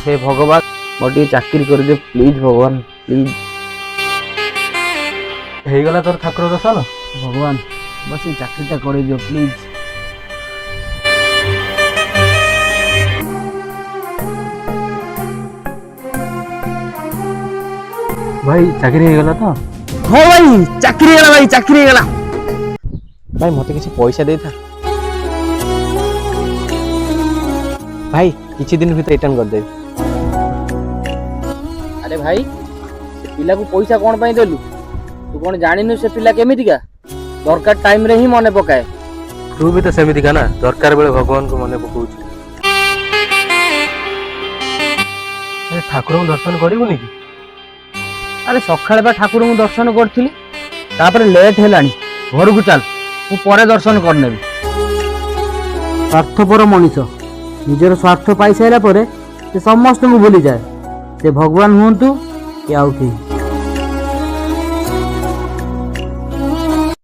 हे भगवान मोटे चाकरी कर दे प्लीज भगवान प्लीज। हो गला तोर ठाकुर दर्शन भगवान बस ये चाकरीटा कर दियो प्लीज। भाई चाकरी हो गला तो हाँ भाई चाकरी गला भाई चाकरी गला भाई मते किसी पैसा दे था भाई किसी दिन भीतर रिटर्न कर दे। अरे भाई से पिला को पैसा कौन पाई देलु तू कौन जानिनु से पिला केमितिका दरकार टाइम रे ही मने पकाए। तू भी तो सेमिति का ना दरकार बेले भगवान को मने पकाउछ। अरे ठाकुर को दर्शन करिबुनी कि? अरे सकाळे बा ठाकुर को दर्शन करथिली तापर लेट हेलानी घर को चल मु परे दर्शन करनेबी। स्वार्थपर मनीष निजर स्वार्थ पाई सारा पर से समस्त को भूली जाए से भगवान हूँ कि आउ के।